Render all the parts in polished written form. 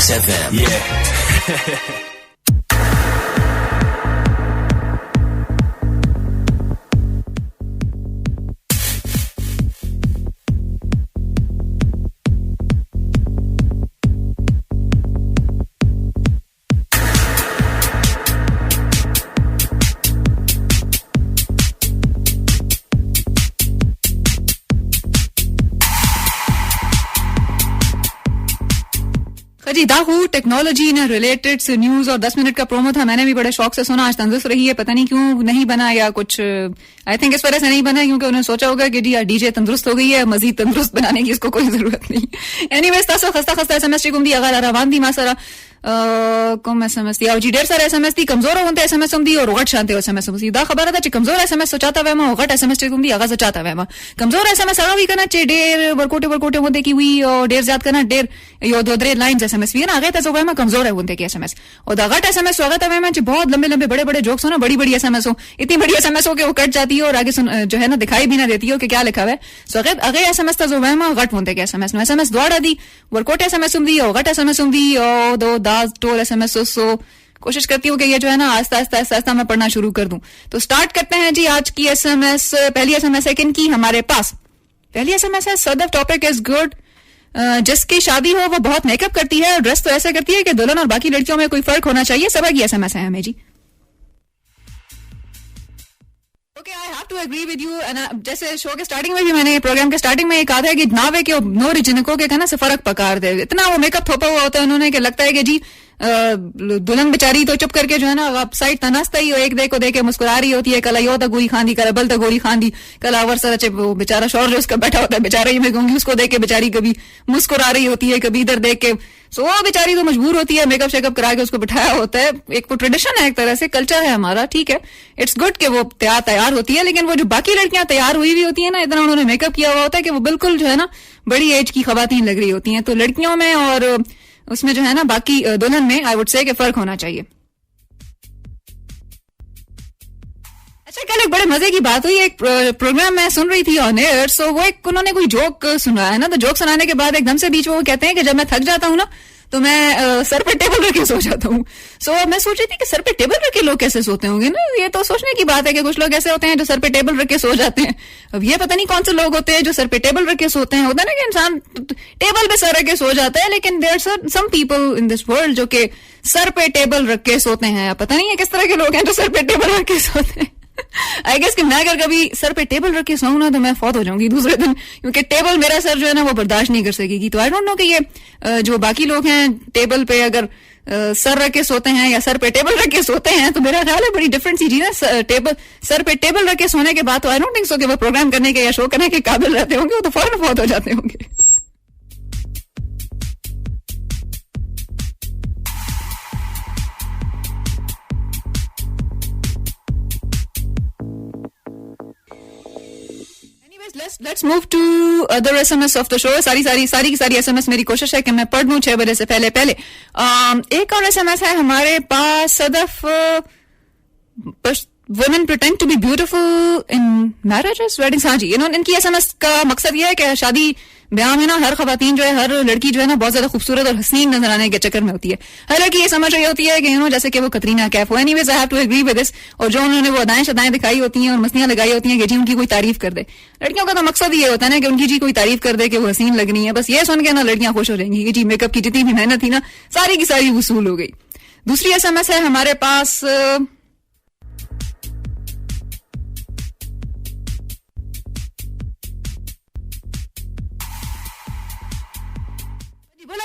Mix FM. Yeah. जी दाहू technology ने related से न्यूज और 10 मिनट का प्रोमो था. मैंने भी बड़े शौक से सुना. आज तंदुरुस्त रही है. पता नहीं क्यों नहीं बना या कुछ आई थिंक इस वजह से नहीं बना क्योंकि उन्होंने सोचा होगा कि जी डीजे तंदुरुस्त हो गई है, मजीद तंदुरुस्त बनाने की इसको कोई जरूरत नहीं. एनीवेज तासो खस्ता खस्ता एसएमएस टी कुंदी अगर रवान दी मासरा कम एसएमएस दी और जी ढेर सारे एसएमएस दी कमजोर होते एसएमएस दी और गट शांति एसएमएस दी दा खबर था कमजोर एसएमएस चाहता वे मा गट एसएमएस टी कुंदी अगर चाहता वे मा कमजोर एसएमएस आगा भी करना चे ढेर वर्कोटे वर्कोटे होते की हुई और ढेर ज्यादा करना ढेर यो दो दरे लाइंस एसएमएस भी ना आगे तो वे मा कमजोर है होते की एसएमएस और दा गट एसएमएस स्वागत है वे मा बहुत लंबे लंबे बड़े बड़े जोक्स हो ना बड़ी बड़ी एसएमएस हो इतनी बड़ी एसएमएस हो के वो कट जाती है और आगे जो है ना दिखाई भी ना देती हो कि क्या लिखा हुआ है. स्वागत आगे एसएमएस जो वे मा गट होते के एसएमएस नो एसएमएस द्वारा दी वर्कोटे एसएमएस दी और गट एसएमएस दी और दो दास टोल एसएमएस सो कोशिश करती हूँ कि ये जो है ना आस्ता आस्ता आस्ता आस्ता मैं पढ़ना शुरू कर दूं. तो स्टार्ट करते हैं जी आज की एसएमएस. पहली एसएमएस है किन की हमारे पास. पहली एसएमएस है सदफ टॉपिक इज गुड. जिसकी शादी हो वो बहुत मेकअप करती है. ड्रेस तो ऐसे करती है कि दुल्हन और बाकी लड़कियों में कोई फर्क होना चाहिए. सबक की एसएमएस है हमें जी. Okay I have to agree with you. जैसे शो के स्टार्टिंग में भी मैंने प्रोग्राम के स्टार्टिंग में ये कहा था कि नावे के नो रिजिनको के कहना से फर्क पकार दे. इतना वो मेकअप थोपा हुआ होता है उन्होंने कि लगता है कि जी दुल्हन बेचारी तो चुप करके जो है ना साइड तनास्ता ही एक देखो देखे मुस्कुरा रही होती है. कल यो तक गोली खांदी कल बल तक गोली खांदी कल आवर सर अच्छे वो बेचारा शौर जो उसका बैठा होता है बेचारा ही मैं कहूंगी उसको देख के बेचारी कभी मुस्कुरा रही होती है कभी इधर देख के. सो वो बेचारी तो मजबूर होती है मेकअप शेकअप करा के उसको बिठाया होता है. एक वो ट्रेडिशन है एक तरह से कल्चर है हमारा. ठीक है इट्स गुड कि वो तैयार होती है. लेकिन वो जो बाकी लड़कियां तैयार हुई हुई होती है ना इतना उन्होंने मेकअप किया हुआ होता है कि वो बिल्कुल जो है ना बड़ी एज की खवातीन लग रही होती हैं. तो लड़कियों में और उसमें जो है ना बाकी दुल्हन में आई वुड से कि फर्क होना चाहिए. अच्छा कल एक बड़े मजे की बात हुई. एक प्रोग्राम मैं सुन रही थी ऑन एयर. सो वो एक उन्होंने कोई जोक सुनाया है ना. तो जोक सुनाने के बाद एकदम से बीच में वो कहते हैं कि जब मैं थक जाता हूँ ना तो मैं सर पे टेबल रख के सो जाता हूँ. सो मैं सोच रही थी कि सर पे टेबल रख के लोग कैसे सोते होंगे ना. ये तो सोचने की बात है कि कुछ लोग ऐसे होते हैं जो सर पे टेबल रख के सो जाते हैं. अब ये पता नहीं कौन से लोग होते हैं जो सर पे टेबल रख के सोते हैं. होता है ना कि इंसान टेबल पे सर रख के सो जाता है. लेकिन there are some people in this world जो कि सर पे टेबल रख के सोते हैं. पता नहीं है किस तरह के लोग हैं जो सर पे टेबल रख के सोते हैं. आई गेस कि मैं अगर कभी सर पे टेबल रख के सोऊं ना तो मैं फौत हो जाऊंगी दूसरे दिन क्योंकि टेबल मेरा सर जो है ना वो बर्दाश्त नहीं कर सकेगी. तो आई डोंट नो कि ये जो बाकी लोग हैं टेबल पे अगर सर रख के सोते हैं या सर पे टेबल रख के सोते हैं तो मेरा ख्याल है बड़ी डिफरेंट सी चीज है. सर पे टेबल रख के सोने के बाद तो आई डोंट थिंक सो कि वो प्रोग्राम करने के या शो करने के काबिल रहते होंगे. वो तो फौरन फौत हो जाते होंगे. Let's move to other SMS of the show. सारी SMS मेरी कोशिश है कि मैं पढ़ लूं 6 बजे से पहले. एक और SMS है हमारे पास. Sadaf women pretend to be beautiful in marriages, weddings. हाँ जी इनकी SMS का मकसद ये है कि शादी ब्याह में ना हर खवातीन जो है हर लड़की जो है ना बहुत ज्यादा खूबसूरत और हसीन नजर आने के चक्कर में होती है. हर लड़की ये समझ रही होती है कि जैसे कि वो कतरीना कैफ हो. Anyways I have to agree with this. और जो उन्होंने वो अदाएं शदाएं दिखाई होती हैं और मस्तियां लगाई होती हैं कि जी उनकी कोई तारीफ कर दे. लड़कियों का तो मकसद ये होता है ना कि उनकी जी कोई तारीफ कर दे कि वो हसीन लग रही है. बस ये सुन के ना लड़कियां खुश हो जाएंगी कि जी मेकअप की जितनी भी मेहनत थी ना सारी की सारी वसूल हो गई. दूसरी SMS है हमारे पास.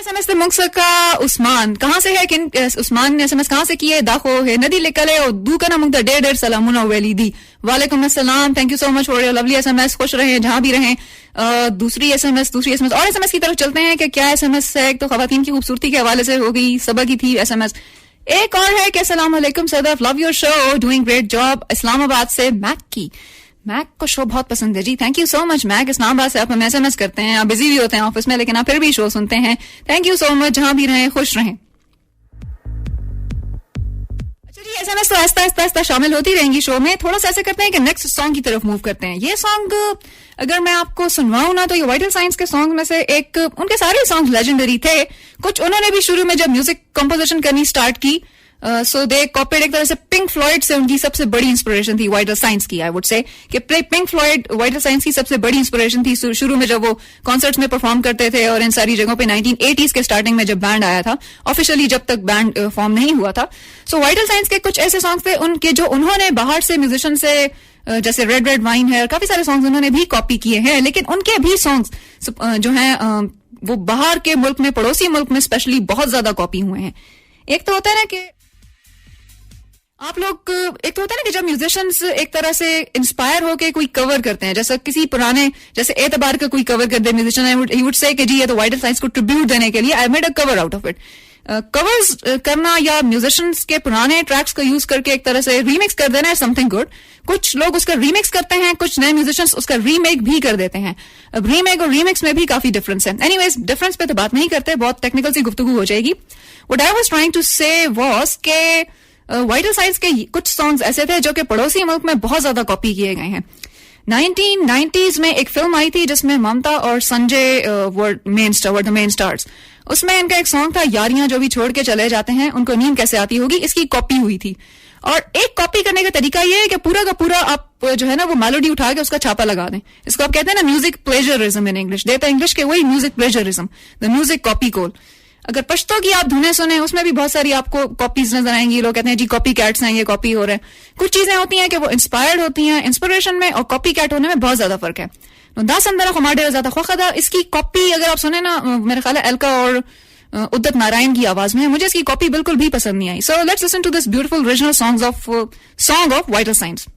SMS मुंगसर का उस्मान कहाँ से है किन उस्मान ने SMS कहाँ से की है. दाखो है नदी लिखल है और दू का ना मुंगता ढेर सलामुन वैली दी. वालेकुम अस्सलाम. Thank you so much for your lovely SMS. खुश रहें जहां भी रहें. दूसरी SMS और SMS की तरफ चलते हैं कि क्या SMS है. एक तो खवातीन की खूबसूरती के हवाले से हो गई सबक की थी SMS. एक और है कि अस्सलाम वालेकुम Sadaf love your show doing great job. Islamabad से मैक को शो बहुत पसंद है जी. थैंक यू सो मच मैक. इस्लामाबाद से आप हमें SMS करते हैं. आप बिजी भी होते हैं ऑफिस में लेकिन आप फिर भी शो सुनते हैं. Thank you so much. जहां भी रहें खुश रहें. अच्छा जी एसएमएस तो आस्ता आस्ता शामिल होती रहेंगी शो में. थोड़ा सा ऐसे करते हैं कि नेक्स्ट सॉन्ग की तरफ मूव करते हैं. ये सॉन्ग अगर मैं आपको सुनवाऊं ना तो ये वाइटल साइंस के सॉन्ग में से एक, उनके सारे सॉन्ग लेजेंडरी थे. कुछ उन्होंने भी शुरू में जब म्यूजिक कंपोजिशन करनी स्टार्ट की सो दे कॉपीड, एक तरह से पिंक फ्लॉयड से उनकी सबसे बड़ी इंस्पिरेशन थी वाइटल साइंस की. आई वुड से कि पिंक फ्लॉयड वाइटल साइंस की सबसे बड़ी इंस्पिरेशन थी शुरू में जब वो कॉन्सर्ट्स में परफॉर्म करते थे और इन सारी जगहों पे 1980s के स्टार्टिंग में जब बैंड आया था, ऑफिशियली जब तक बैंड फॉर्म नहीं हुआ था. सो वाइटल साइंस के कुछ ऐसे सॉन्ग थे उनके जो उन्होंने बाहर से म्यूजिशियन से, जैसे रेड रेड वाइन है, काफी सारे सॉन्ग्स उन्होंने भी कॉपी किए हैं. लेकिन उनके भी सॉन्ग्स जो हैं वो बाहर के मुल्क में, पड़ोसी मुल्क में स्पेशली बहुत ज्यादा कॉपी हुए हैं. एक तो होता है ना कि आप लोग, एक तो होता है ना कि जब म्यूजिशियंस एक तरह से इंस्पायर होके कोई कवर करते हैं, जैसा किसी पुराने, जैसे एतबार का कोई कवर कर दे म्यूजिशियन, ही वुड से कि जी ये तो वाइटल साइंस को ट्रिब्यूट देने के लिए I made a cover out of it. Covers करना या म्यूजिशियंस के पुराने ट्रैक्स का यूज करके एक तरह से रीमिक्स कर देना है समथिंग गुड. कुछ लोग उसका रीमिक्स करते हैं, कुछ नए म्यूजिशियंस उसका रीमेक भी कर देते हैं. अब रीमेक और रीमिक्स में भी काफी डिफरेंस है. एनीवेज, डिफरेंस पे तो बात नहीं करते, बहुत टेक्निकल सी गुफ्तगू हो जाएगी. What I was trying to say was के वाइटल साइंस के कुछ सॉन्ग्स ऐसे थे जो कि पड़ोसी मुल्क में बहुत ज्यादा कॉपी किए गए हैं. 1990s में एक फिल्म आई थी जिसमें ममता और Sanjay were the main stars. उसमें इनका एक सॉन्ग था, यारियां जो भी छोड़ के चले जाते हैं उनको नींद कैसे आती होगी, इसकी कॉपी हुई थी. और एक कॉपी करने का तरीका ये है कि पूरा का पूरा आप जो है ना वो मेलोडी उठा के उसका छापा लगा दें. इसको आप कहते हैं ना म्यूजिक प्लेजरिज्म इन इंग्लिश. देता इंग्लिश के वही music plagiarism, the music copy कोल. अगर पश्तो की आप धुनें सुने उसमें भी बहुत सारी आपको कॉपीज नजर आएंगी. लोग कहते हैं जी कॉपी कैट्स हैं, ये कॉपी हो रहे हैं. कुछ चीजें होती हैं कि वो इंस्पायर्ड होती हैं. इंस्पिरेशन में और कॉपी कैट होने में बहुत ज्यादा फर्क है. दास अंदर खुमाडे ज्यादा खुदा, इसकी कॉपी अगर आप सुने ना, मेरे ख्याल है अलका और उदित नारायण की आवाज में, मुझे इसकी कॉपी बिल्कुल भी पसंद नहीं आई. So let's listen to this beautiful original song of Vital Signs.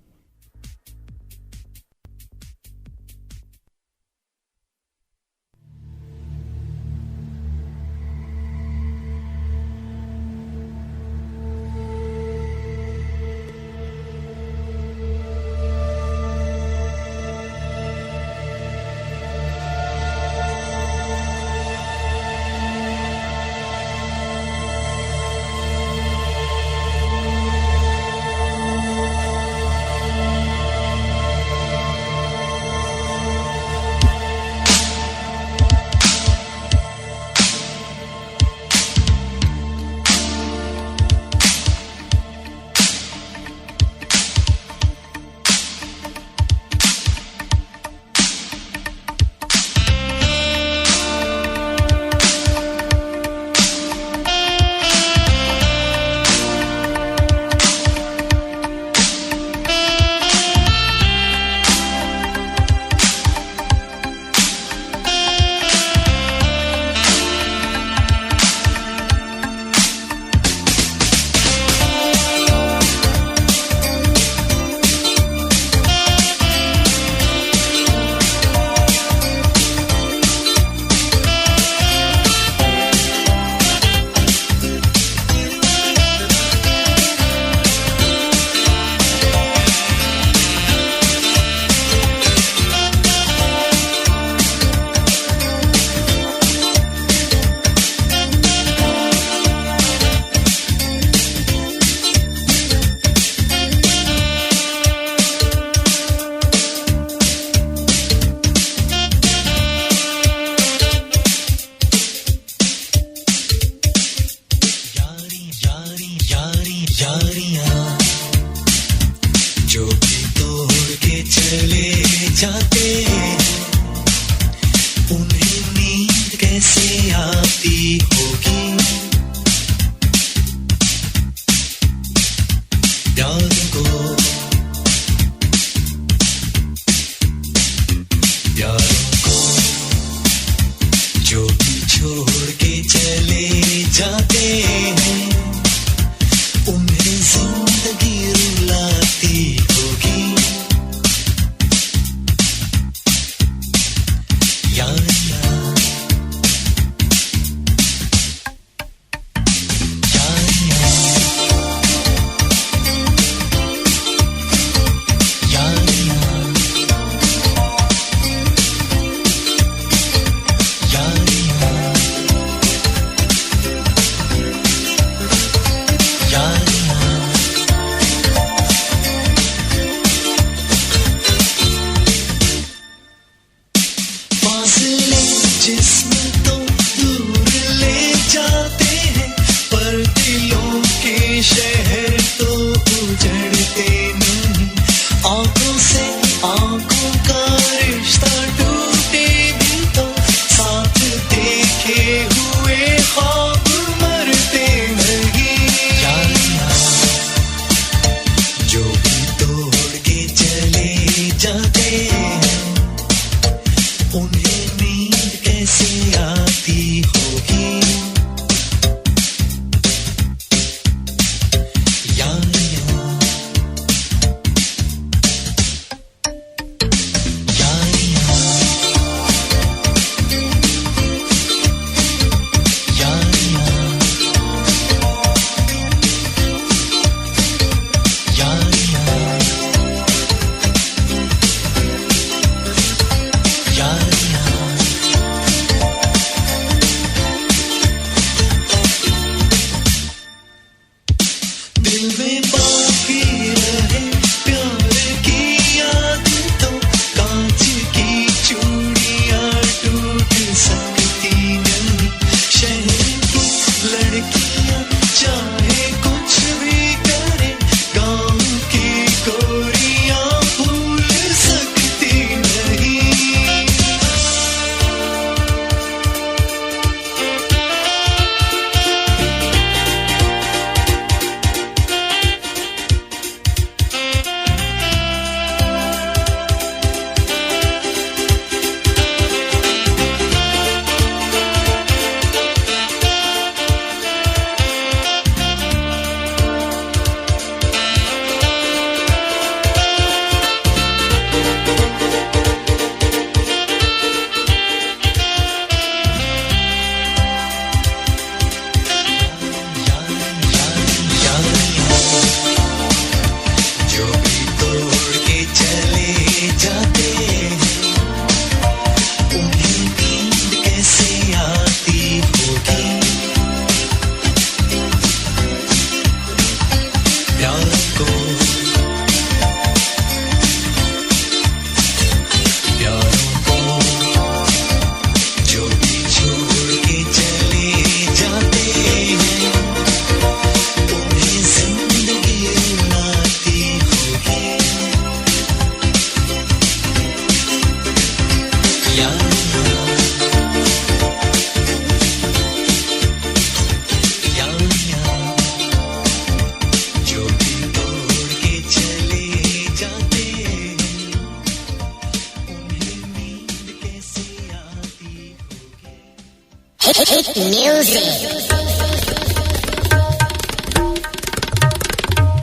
जिस्म तो दूर ले जाते हैं, पर दिलों के शहर तो उजड़ते नहीं। आंखों से आंखों का रिश्ता टूटे भी तो साथ देखे हुए ख्वाब मरते नहीं। यारियां जो भी तोड़ के चले जाते हैं, उन्हें नींद कैसे आती होगी। यारियां यारियां यारियां यारियां यारियां दिल में बाकी रहे प्यार की याद तो कांच की चूड़ियां टूट सकती नहीं। शहर की लड़कियां चाहे कुछ भी करे, गांव की गोरियां भूल सकती नहीं। जो भी तोड़ के चले जाते हैं, उन्हें नींद कैसे आती होगी। प्यार को प्यारों को जो भी छोड़ के चले जाते हैं, उन्हें जिंदगी रुलाती होगी। यारियां यारियां जो भी तोड़ के चले जाते हैं, उन्हें नींद कैसे आती होगी। Hit music.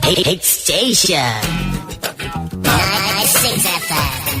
Hit station. 96 FM.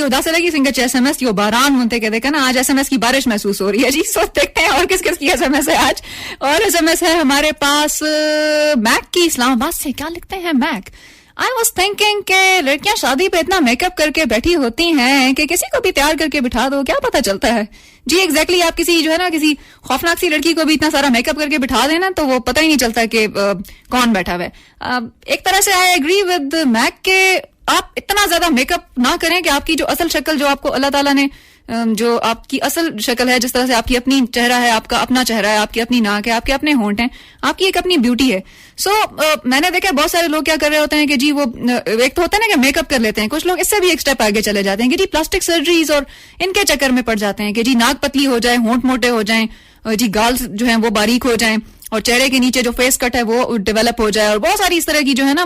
और दासे लगी सिंगर SMS यो बारान मुनते कहते कहना आज SMS की बारिश महसूस हो रही है जी। सो देखते हैं और किस किस की SMS है आज। और SMS है हमारे पास मैक की इस्लामाबाद से। क्या लिखते हैं मैक? आई वॉज थिंकिंग के लड़कियां शादी पे इतना मेकअप करके बैठी होती हैं कि किसी को भी तैयार करके बिठा दो, क्या पता चलता है जी। एग्जैक्टली आप किसी जो है ना किसी खौफनाक सी लड़की को भी इतना सारा मेकअप करके बिठा देना तो वो पता ही नहीं चलता कि कौन बैठा हुआ है। एक तरह से आई एग्री विद मैक के आप इतना ज्यादा मेकअप ना करें कि आपकी जो असल शक्ल जो आपको अल्लाह ताला ने जो आपकी असल शक्ल है, जिस तरह से आपकी अपनी चेहरा है, आपका अपना चेहरा है, आपकी अपनी नाक है, आपके अपने होंठ हैं, आपकी एक अपनी ब्यूटी है। मैंने देखा बहुत सारे लोग क्या कर रहे होते हैं कि जी वो एक तो होता है ना कि मेकअप कर लेते हैं, कुछ लोग इससे भी एक स्टेप आगे चले जाते हैं कि जी प्लास्टिक सर्जरीज और इनके चक्कर में पड़ जाते हैं कि जी नाक पतली हो जाए, होंठ मोटे हो जाएं, जी गाल जो है वो बारीक हो जाएं और चेहरे के नीचे जो फेस कट है वो डेवलप हो जाए और बहुत सारी इस तरह की जो है ना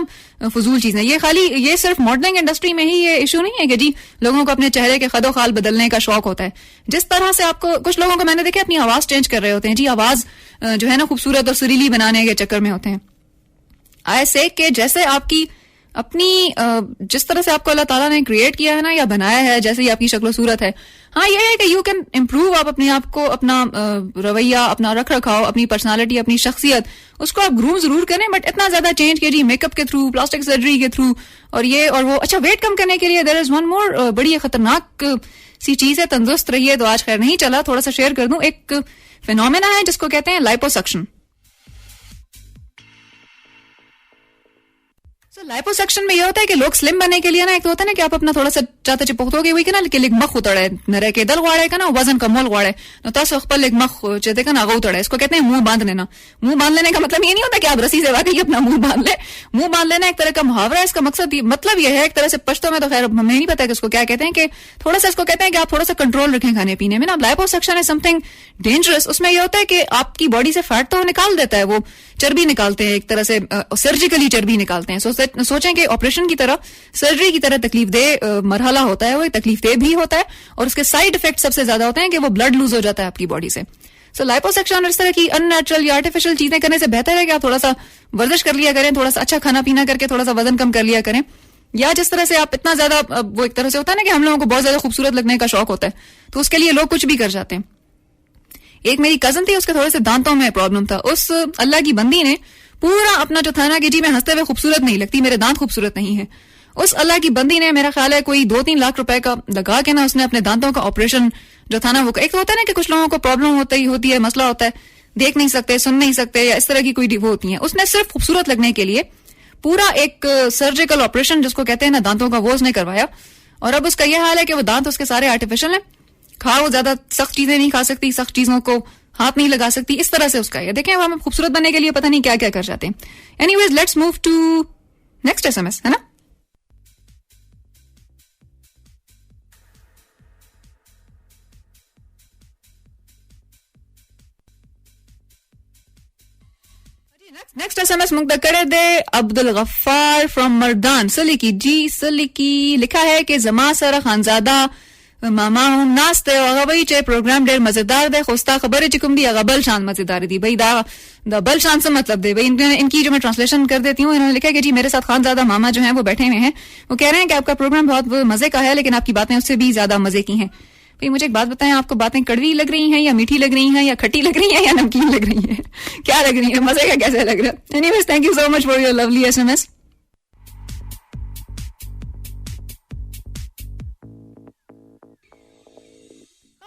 फजूल चीजें। ये सिर्फ मॉडलिंग इंडस्ट्री में ही ये इशू नहीं है कि जी लोगों को अपने चेहरे के खदो खाल बदलने का शौक होता है। जिस तरह से आपको कुछ लोगों को मैंने देखा अपनी आवाज चेंज कर रहे होते हैं जी, आवाज जो है ना खूबसूरत और सुरीली बनाने के चक्कर में होते हैं। ऐसे कि जैसे आपकी अपनी जिस तरह से आपको अल्लाह ताला ने क्रिएट किया है ना या बनाया है, जैसे ही आपकी शक्ल सूरत है, हाँ, ये है कि यू कैन इम्प्रूव, आप अपने आप को, अपना रवैया, अपना रख रखाव, अपनी पर्सनालिटी, अपनी शख्सियत, उसको आप ग्रूम जरूर करें, बट इतना ज्यादा चेंज कीजिए मेकअप के थ्रू, प्लास्टिक सर्जरी के थ्रू और ये और वो. अच्छा, वेट कम करने के लिए देयर इज वन मोर बड़ी खतरनाक सी चीज है, तंदुरुस्त रहिए. तो आज खैर नहीं चला, थोड़ा सा शेयर कर दूं. एक फिनोमेना है जिसको कहते हैं लाइपोसक्शन. लाइपोसक्शन में ये होता है कि लोग स्लिम बनने के लिए ना, एक तो होता है ना कि आप अपना थोड़ा सा चाहते चिपकतोगे हुई कि ना कि मख उतड़े नरे के दल वाड़े का ना वजन का मोल वाड़े न तो सखपल एक मख चेते का ना अगो उतड़े. इसको कहते हैं मुंह बांध लेना. मुंह बांध लेने का मतलब ये नहीं होता कि आप रस्सी से वाकई अपना मुंह बांध ले. मुंह बांध लेना एक तरह का मुहावरा है. इसका मकसद मतलब ये है एक तरह से, पश्तो में तो खैर हमें नहीं पता कि इसको क्या कहते हैं, कि थोड़ा सा इसको कहते हैं कि आप थोड़ा सा कंट्रोल रखें खाने पीने में ना. लाइपोसक्शन है समथिंग डेंजरस. उसमें यह होता है कि आपकी बॉडी से फैट तो निकाल देता है, वो चर्बी निकालते हैं, एक तरह से सर्जिकली चर्बी निकालते हैं. सोचें कि ऑपरेशन की तरह, सर्जरी की तरह तकलीफ दे मरहला होता है, वो तकलीफ दे भी होता है और उसके साइड इफेक्ट सबसे ज्यादा होते हैं कि वो ब्लड लूज हो जाता है आपकी बॉडी से. सो लाइपोसक्शन और इस तरह की अननेचुरल या आर्टिफिशियल चीजें करने से बेहतर है कि आप थोड़ा सा वर्जिश कर लिया करें, थोड़ा सा अच्छा खाना पीना करके थोड़ा सा वजन कम कर लिया करें. या जिस तरह से आप इतना ज्यादा, वो एक तरह से होता है ना कि हम लोगों को बहुत ज्यादा खूबसूरत लगने का शौक होता है, तो उसके लिए लोग कुछ भी कर जाते हैं. एक मेरी कजन थी, उसके थोड़े से दांतों में प्रॉब्लम था. उस अल्लाह की बंदी ने पूरा अपना जो था ना कि जी मैं हंसते हुए खूबसूरत नहीं लगती, मेरे दांत खूबसूरत नहीं है, उस अल्लाह की बंदी ने मेरा ख्याल है कोई 2-3 लाख रुपए का लगा के ना उसने अपने दांतों का ऑपरेशन जो था ना, वो एक तो होता है ना कि कुछ लोगों को प्रॉब्लम होती है, मसला होता है, देख नहीं सकते, सुन नहीं सकते, या इस तरह की कोई वो होती है. उसने सिर्फ खूबसूरत लगने के लिए पूरा एक सर्जिकल ऑपरेशन जिसको कहते हैं ना दांतों का, वो उसने करवाया. और अब उसका यह हाल है कि वो दांत उसके सारे आर्टिफिशियल है. वो ज्यादा सख्त चीजें नहीं खा सकती, सख्त चीजों को हाथ नहीं लगा सकती, इस तरह से उसका है. देखें, हम खूबसूरत बनने के लिए पता नहीं क्या क्या कर जाते हैं. Anyways, let's move to next SMS, है ना. नेक्स्ट एसएमएस मुक्तकड़े दे अब्दुल गफ्फार फ्रॉम मर्दान. सलीकी जी, सलीकी लिखा है कि जमा सर खानजादा मामा हूं नास्ते अगबई चे प्रोग्राम डेर मजेदार दे खुस्ता खबर चिकुम दी अगबल शान मजेदार दी भाई दा बल शान से मतलब दे भाई. इनकी जो मैं ट्रांसलेशन कर देती हूँ, इन्होंने लिखा है कि जी मेरे साथ खानजादा मामा जो हैं वो बैठे हुए हैं, वो कह रहे हैं कि आपका प्रोग्राम बहुत मजे का है, लेकिन आपकी बातें उससे भी ज्यादा मजे की हैं. भाई मुझे एक बात बताएं, आपको बातें कड़वी लग रही हैं या मीठी लग रही हैं या खट्टी लग रही हैं या नमकीन लग रही हैं, क्या लग रही है, मजे का कैसे लग रहा है. Anyways, thank you so much for your lovely SMS.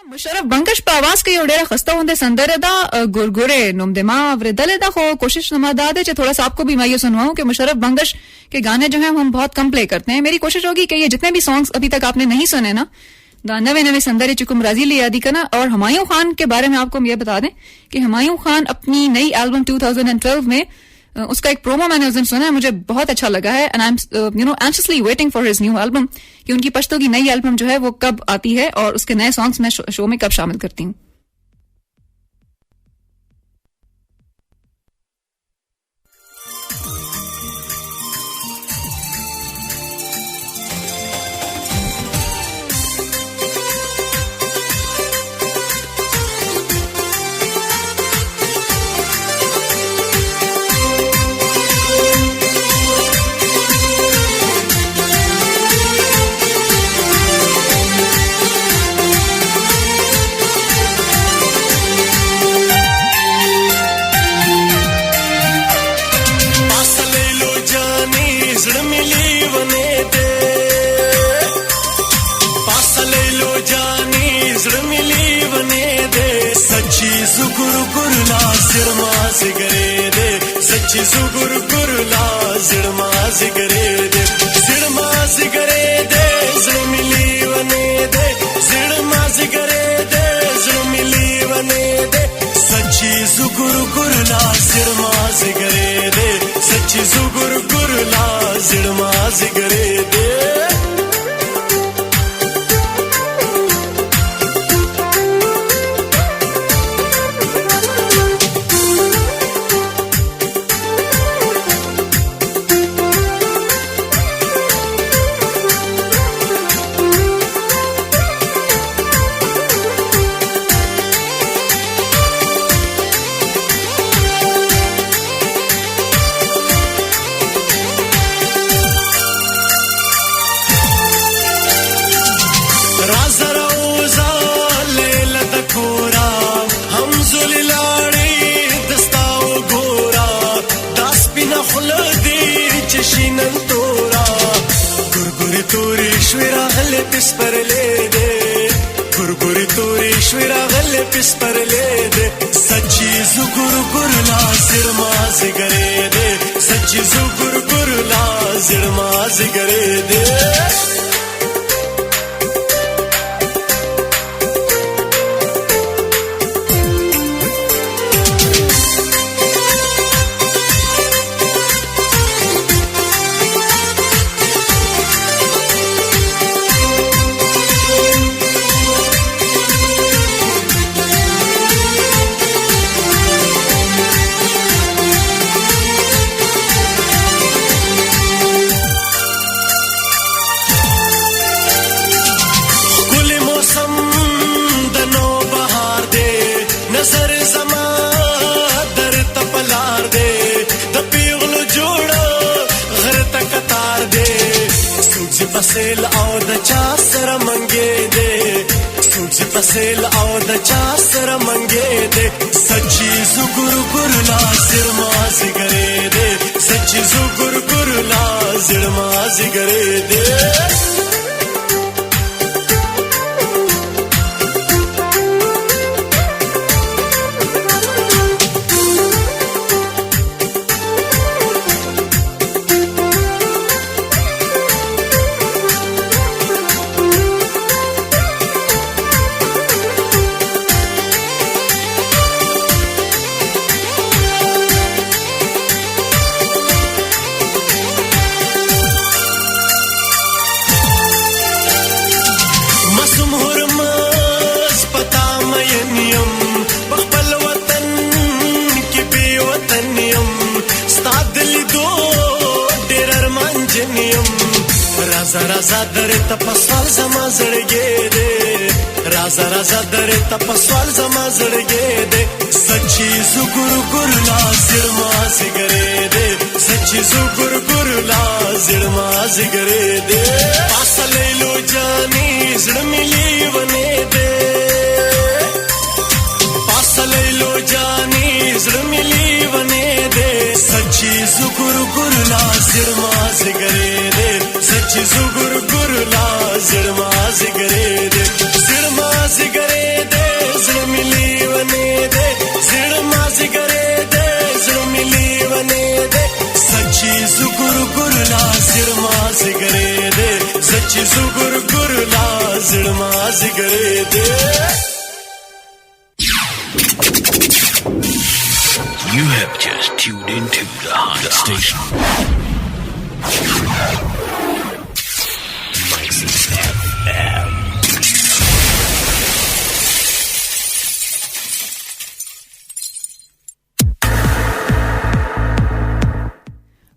Musharraf बंकश पावास के योडेरा खस्ता होंदे संदरदा गुरगुरे नुमदेमा वृदलेदा खो कोशिश नमादादे चे थोड़ा सा आपको भी मैं ये सुनवाऊं कि मुशर्रफ बंकश के गाने जो हैं हम बहुत कम प्ले करते हैं. मेरी कोशिश होगी कि ये जितने भी सॉन्ग्स अभी तक आपने नहीं सुने ना, नवे नवे संदरे चुकुम राजी ले यादी करना. और हुमायूं खान के बारे में आपको ये बता दें कि हुमायूं खान अपनी नई एल्बम 2012 में उसका एक प्रोमो मैंने उस दिन सुना है, मुझे बहुत अच्छा लगा है. And I am anxiously waiting for his new album, कि उनकी पश्तो की नई एल्बम जो है वो कब आती है और उसके नए सॉन्ग्स मैं शो में कब शामिल करती हूँ. gurguri turi shvira gale pispar lede sachi zugur gurla zirmaz garede sachi zugur gurla zirmaz garede Pasel au da cha sara mange de suji pasel au da cha sara mange de sachi zugur gurla zirma zigare de sachi zugur gurla zirma zigare de Raza dare tapaswal zama zarge de Raza raza dare tapaswal zama zarge de Sachi zugur gurla zirma zigare de Sachi zugur gurla zirma zigare de Pasale lo jani zirmili vane de Pasale lo jani zirmili vane de Sachi zugur gurla zirma zigare de Sachi zugur gurla zirma zigare de Zirma zigare de zirmili vane de Zirma zigare de zirmili vane de Sachi zugur gurla zirma zigare de Sachi zugur gurla zirma zigare de You have just tuned into the Hot Station. FM.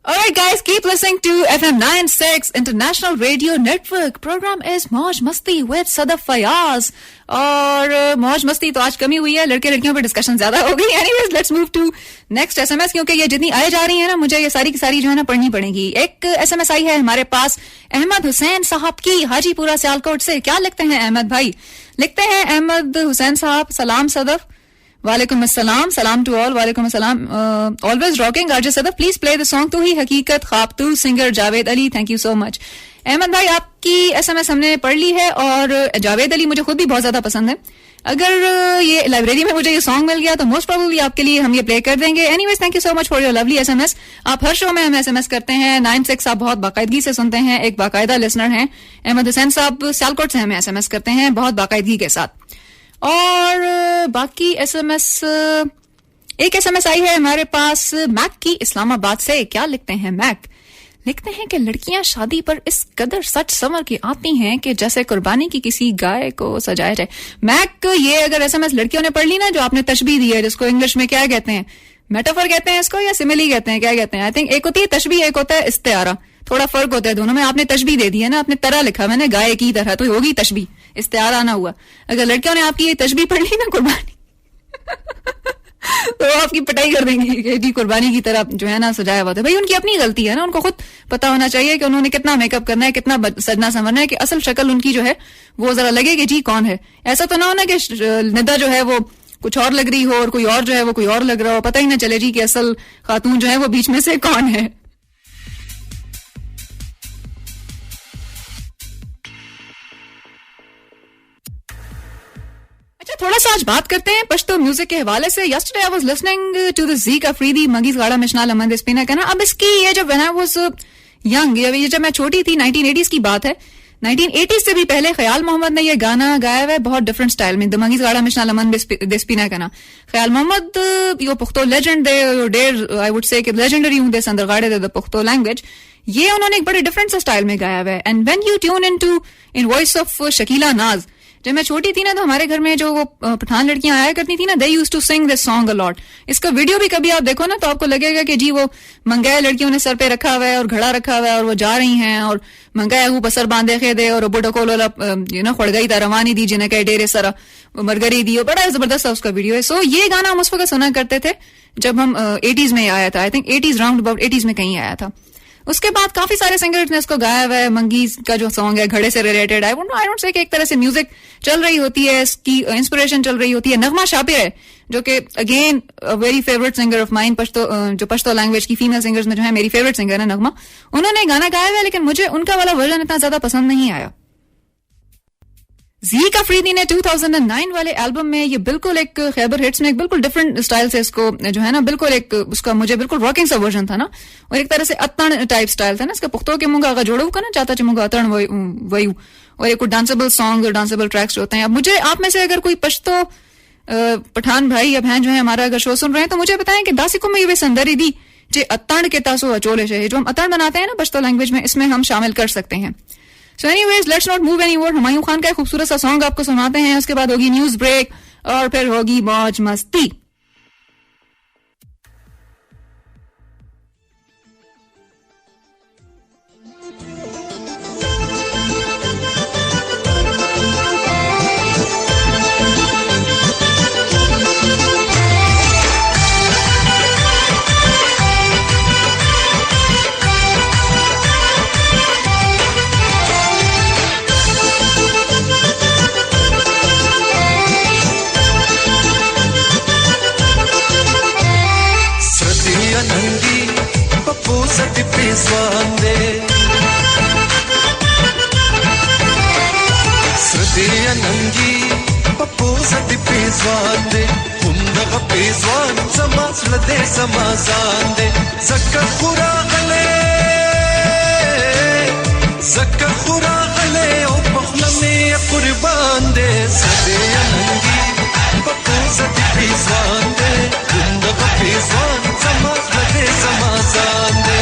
Alright guys, keep listening to FM 96 International Radio Network. Program is मौज मस्ती with Sadaf Fayaz. और मौज मस्ती तो आज कमी हुई है, लड़के लड़कियों पे डिस्कशन ज्यादा हो गई. Anyways, let's move to next SMS, क्योंकि ये जितनी आए जा रही है ना, मुझे ये सारी की सारी जो है ना पढ़नी पड़ेगी. एक SMS आई है हमारे पास अहमद हुसैन साहब की, हाजीपुरा सियालकोट से. क्या लिखते हैं अहमद भाई? लिखते हैं अहमद हुसैन साहब, सलाम सदफ. वालेकुम अस्सलाम, सलाम टू ऑल. वालेकुम अस्सलाम. Always rocking RJ Sadaf, please play the song तू ही हकीकत ख्वाब तू, singer Javed Ali. Thank you so much Ahmad भाई, आपकी SMS हमने पढ़ ली है. और जावेद अली मुझे खुद भी बहुत ज्यादा पसंद है. अगर ये लाइब्रेरी में मुझे ये सॉन्ग मिल गया तो मोस्ट प्रोबेबली आपके लिए हम ये प्ले कर देंगे. Anyways, thank you so much for your lovely SMS. आप हर शो में हमें SMS करते हैं. 96 आप बहुत बाकायदगी से सुनते हैं, एक बाकायदा लिसनर हैं. अहमद हुसैन साहब सियालकोट से हमें SMS करते हैं बहुत बाकायदगी के साथ. और बाकी SMS, एक SMS आई है हमारे पास मैक की, इस्लामाबाद से. क्या लिखते हैं मैक? लिखते हैं कि लड़कियां शादी पर इस कदर सच संवर के आती हैं कि जैसे कुर्बानी की किसी गाय को सजाया जाए. मैक, ये अगर SMS लड़कियों ने पढ़ ली ना, जो आपने तशबीह दी है, जिसको इंग्लिश में क्या कहते हैं, मेटाफर कहते हैं इसको या सिमिली कहते हैं, क्या कहते हैं? आई थिंक एक होती है तशबीह, एक होता है इस्तिआरा. थोड़ा फर्क होता है दोनों में. आपने तशबीह दे दी है ना, आपने तरह लिखा, मैंने गाय की तरह, तो होगी तशबीह, इस्तिआरा ना हुआ. अगर लड़कियों ने आपकी ये तशबीह पढ़ ली ना कुर्बानी तो आपकी पिटाई कर देंगी कि जी कुर्बानी की तरह जो है ना सजाया हुआ था. भाई उनकी अपनी गलती है ना, उनको खुद पता होना चाहिए कि उन्होंने कितना मेकअप करना है, कितना सजना संवरना है, कि असल शक्ल उनकी जो है वो जरा लगे कि जी कौन है. ऐसा तो ना हो ना कि निदा जो है वो कुछ और लग रही हो और कोई और जो है वो कोई और लग रहा हो, पता ही ना चले जी कि असल खातून जो है वो बीच में से कौन है. थोड़ा सा आज बात करते हैं पश्तो म्यूजिक के हवाले से. Yesterday I was listening to the Zeek Afridi मंगीज गाड़ा मिशनाल अमन स्पिना कहना. अब इसकी ये जब व्हेन आई वाज यंग, ये जब मैं छोटी थी, 1980s की बात है. 1980s से भी पहले ख्याल मोहम्मद ने ये गाना गाया हुआ है बहुत डिफरेंट स्टाइल में. द मंगीज गाड़ा मिशनाल अमन स्पिना कहना. ख्याल मोहम्मद यो पुख्तो लेजेंड दे, डेर आई वुड से कि लेजेंडरी हूं दे संदर गाड़े दे द पुख्तो लैंग्वेज. ये उन्होंने एक बड़े डिफरेंट सा स्टाइल में गाया हुआ है. And when you tune in voice of Shakila Naz. जब मैं छोटी थी ना, तो हमारे घर में जो वो पठान लड़कियां आया करती थी ना, they used to sing this song a lot. इसका वीडियो भी कभी आप देखो ना, तो आपको लगेगा कि जी वो मंगाए लड़कियों ने सर पे रखा हुआ है और घड़ा रखा हुआ है और वो जा रही हैं और मंगाए हूँ पसर बांधे खे दे और बुढ़ो को खड़ गई था रवानी दी जिन्हें कहे डेरे सरा मरगरी दी. बड़ा जबरदस्त उसका वीडियो है. सो ये गाना हम उस वक्त सुना करते थे जब हम 80s में आया था. I think 80s round about 80s में कहीं आया था. उसके बाद काफी सारे सिंगर्स ने इसको गाया हुआ है. मंगीज का जो सॉन्ग है घड़े से रिलेटेड, आई डोंट से कि एक तरह से म्यूजिक चल रही होती है, इसकी इंस्पिरेशन चल रही होती है. नगमा शापिर है जो कि again very favourite singer of mine, जो पश्तो लैंग्वेज की फीमेल सिंगर्स में जो है मेरी फेवरेट सिंगर है नगमा. उन्होंने गाना गाया हुआ है, लेकिन मुझे उनका वाला वर्जन इतना ज्यादा पसंद नहीं आया. ज़ीक अफरीदी ने 2009 वाले एल्बम में ये बिल्कुल एक खैबर हिट्स में एक बिल्कुल डिफरेंट स्टाइल से इसको जो है ना, बिल्कुल एक उसका मुझे बिल्कुल रॉकिंग सा वर्जन था ना, और एक तरह से अत्तण टाइप स्टाइल था ना इसका. पुख्तो के मुंगा का जोड़ो का ना चाहता चमुंगा अत्तण वही, और एक डांसेबल सॉन्ग और डांसेबल ट्रैक्स होते हैं. अब मुझे आप में से अगर कोई पश्तो पठान भाई या बहन जो है हमारा अगर शो सुन रहे हैं, तो मुझे बताएं कि दासिको में ये संदरी दी जे अत्तण के तासो अचोले से जो हम अत्तण बनाते हैं ना पश्तो लैंग्वेज में, इसमें हम शामिल कर सकते हैं. So anyways, let's not move anywhere. Humayun Khan का एक खूबसूरत सा सॉन्ग आपको सुनाते हैं. उसके बाद होगी न्यूज ब्रेक और फिर होगी मौज मस्ती. पेजवांदे श्रुतिया नंगी पप्पू सदी पेजवांदे हुंदगा पेजवान समाज लदे समाजांदे जक्का खुरा गले ओ पखलमे कुर्बान दे श्रुतिया नंगी पप्पू सदी पेजवांदे हुंदगा पेजवान समाज लदे समाजांदे.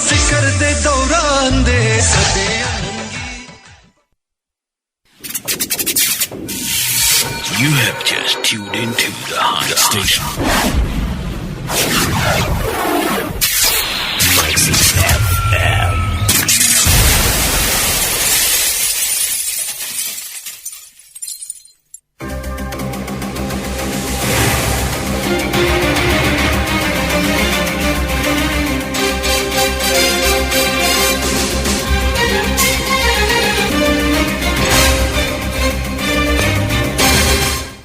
नमाज कर दे दौरान दे सदियां You have just tuned into the Hot Station. Maxis FM.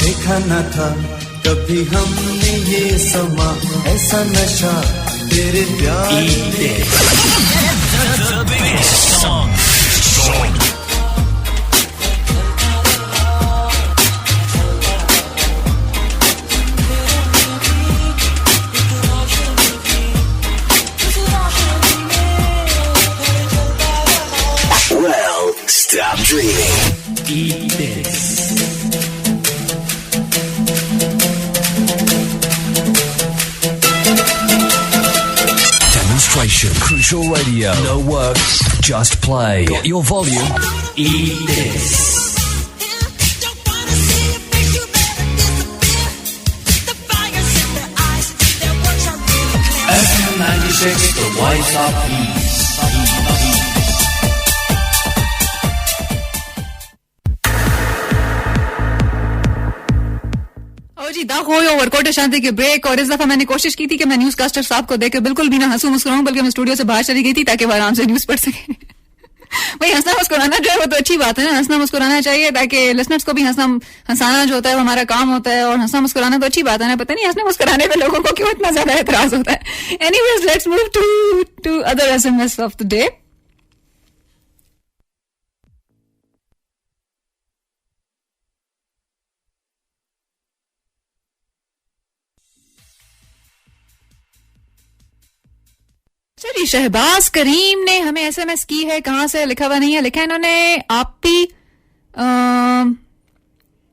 देखा न था कभी हमने ये समा ऐसा नशा तेरे प्यार Well, stop dreaming. Eat this. Crucial Radio. No works, just play. Got your volume? Eat this. FM 96, the voice of peace. जी दा हो वर्कआउट शांति के ब्रेक और इस दफा मैंने कोशिश की थी कि मैं न्यूज कास्टर साहब को देकर बिल्कुल भी ना हंसू मुस्कुराऊं बल्कि मैं स्टूडियो से बाहर चली गई थी ताकि वो आराम से न्यूज पढ़ सके भाई हंसना मुस्कुराना जो है वो तो अच्छी बात है ना हंसना मुस्कुराना चाहिए ताकि लिसनर्स को भी हंसाना जो होता है वो हमारा काम होता है और हंसना मुस्कुराना तो अच्छी बात है ना पता नहीं हंसने मुस्कुराने पे लोगों को क्यों इतना ज्यादा एतराज होता है anyways let's move to other SMS of the day चलिए शहबाज करीम ने हमें एसएमएस की है कहां से लिखा हुआ नहीं है लिखा इन्होंने आप भी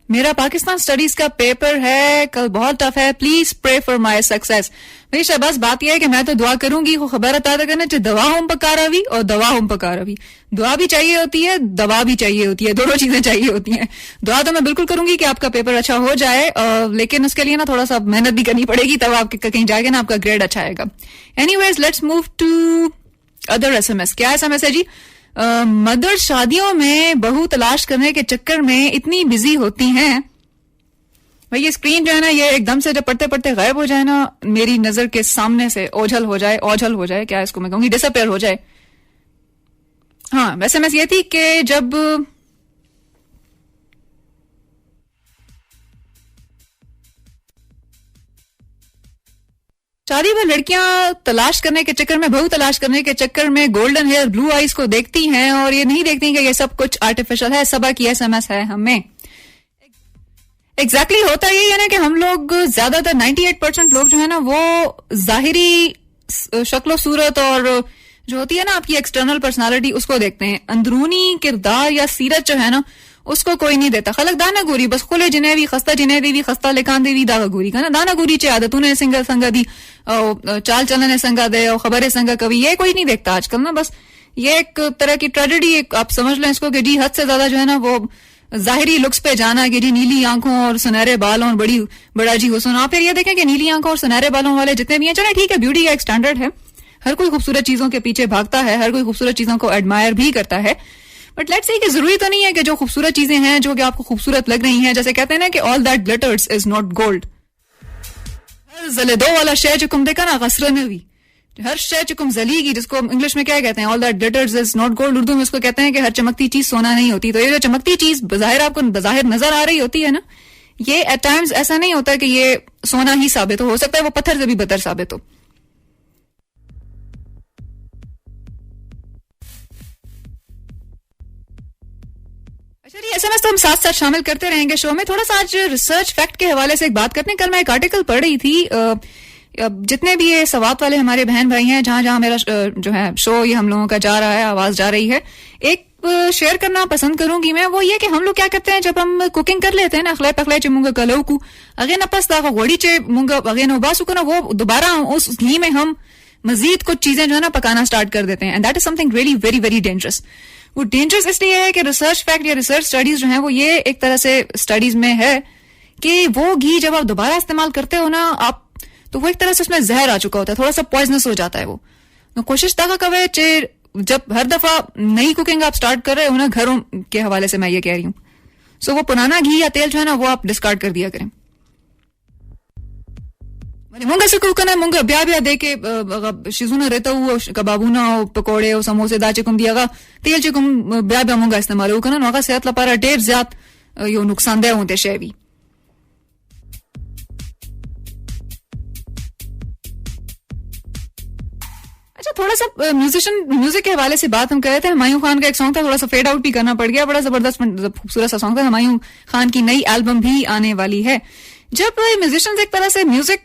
मेरा पाकिस्तान स्टडीज का पेपर है कल बहुत टफ है please pray for my success भाई शहबाज बात यह है कि मैं तो दुआ करूंगी को खबर अता करना चाहिए दवा हम पकारावी और दवा हम पकारावी दुआ भी चाहिए होती है दवा भी चाहिए होती है दोनों चीजें चाहिए होती हैं दुआ तो मैं बिल्कुल करूंगी कि आपका पेपर अच्छा हो जाए लेकिन उसके लिए ना थोड़ा सा मेहनत भी करनी पड़ेगी तब आप कहीं जाएगा ना आपका ग्रेड अच्छा आएगा anyways let's move to other SMS क्या एसएमएस है जी मदर शादियों में बहू तलाश करने के चक्कर में इतनी बिजी होती हैं भाई ये स्क्रीन जो है ना ये एकदम से जब पढ़ते पढ़ते गायब हो जाए ना मेरी नजर के सामने से ओझल हो जाए क्या इसको मैं कहूंगी डिसअपेयर हो जाए हाँ वैसे मैं ये थी कि जब शादी में लड़कियां तलाश करने के चक्कर में, बहू तलाश करने के चक्कर में गोल्डन हेयर, ब्लू आईज को देखती हैं और ये नहीं देखती कि ये सब कुछ आर्टिफिशियल है, सबक की SMS है हमें। एग्जैक्टली होता यही है ना कि हम लोग ज्यादातर 98% लोग जो है ना वो जाहिरी शक्ल सूरत और जो होती है ना आपकी एक्सटर्नल पर्सनालिटी उसको देखते हैं, अंदरूनी किरदार या सीरत जो है ना उसको कोई नहीं देता। खलक दाना गोरी बस खुले जिन्हें भी खस्ता जिन्हें दी खस्ता लिखान देवी दागा गोरी का ना दाना गोरी चे आदत उन्हें सिंगा संगा दी चाल चलन संगा दे और खबरें संगा कभी, ये कोई नहीं देखता आजकल ना। बस ये एक तरह की ट्रेजेडी आप समझ लें इसको कि जी हद से ज्यादा जो है ना वो जाहिरी लुक्स पे जाना कि जी नीली आंखों और सुनहरे बालों और बड़ा जी हुस्न। आप फिर ये देखें कि नीली आंखों और सुनहरे बालों वाले जितने भी हैं, चले ठीक है ब्यूटी का एक स्टैंडर्ड है, हर कोई खूबसूरत चीजों के पीछे भागता है, हर कोई खूबसूरत चीजों को एडमायर भी करता है, बट लेट्स से कि जरूरी तो नहीं है कि जो खूबसूरत चीजें हैं जो कि आपको खूबसूरत लग रही हैं, जैसे कहते हैं ना कि all that glitters is not gold. जलेदो वाला शय चुकुम देखा ना गसरनवी, हर शय चुकुम जलीगी, जिसको इंग्लिश में क्या कहते हैं, all that glitters is not gold. Urdu में उसको कहते हैं कि हर चमकती चीज सोना नहीं होती। तो ये जो चमकती चीज बजाहिर आपको बजाहिर नजर आ रही होती है ना, ये एट टाइम्स ऐसा नहीं होता कि ये सोना ही साबित हो सकता है वो पत्थर से भी बदतर साबित हो। चलिए SMS तो हम साथ साथ शामिल करते रहेंगे शो में। थोड़ा सा आज रिसर्च फैक्ट के हवाले से एक बात करते हैं। कल मैं एक आर्टिकल पढ़ रही थी, जितने भी ये सवात वाले हमारे बहन भाई हैं, जहां जहां मेरा जो है शो ये हम लोगों का जा रहा है, आवाज जा रही है, एक शेयर करना पसंद करूंगी मैं, वो ये कि हम लोग क्या करते हैं जब हम कुकिंग कर लेते हैं ना, अखले पखले चे मुंगा कलो को अगे न पस्ता गोड़ी चे मुंगा अगे न उबासु को ना, वो दोबारा उस घी में हम मजीद कुछ चीजें जो है ना पकाना स्टार्ट कर देते हैं, and that is something really very very dangerous. वो डेंजरस इसलिए है कि रिसर्च फैक्ट या रिसर्च स्टडीज जो है वो ये एक तरह से स्टडीज में है कि वो घी जब आप दोबारा इस्तेमाल करते हो ना आप, तो वो एक तरह से उसमें जहर आ चुका होता है, थोड़ा सा पॉइजनस हो जाता है वो। तो कोशिश ताका कवे चे जब हर दफा नई कुकिंग आप स्टार्ट कर रहे हो ना, घरों के हवाले से मैं ये कह रही हूँ, सो वो पुराना घी या तेल जो है ना वो आप डिस्कार्ड कर दिया करें। मुंगा से कुकना मुंगा ब्या ब्या दे के शिजुना रहता हुआ कबाबूना और पकोड़े और समोसे दाचे कुम दिया तेल चे कुम ब्या ब्या मुंगा इस्तेमाल होगा ना, नौका सेहत लपारा ढेर ज्यादा यो नुकसानदेह होते शेवी। अच्छा थोड़ा सा म्यूजिक के हवाले से बात हम कर रहे थे। हुमायूं खान का एक सॉन्ग था, थोड़ा सा फेड आउट भी करना पड़ गया, बड़ा जबरदस्त खूबसूरत सा सॉन्ग था। हुमायूं खान की नई एल्बम भी आने वाली है। जब म्यूजिशियंस एक तरह से म्यूजिक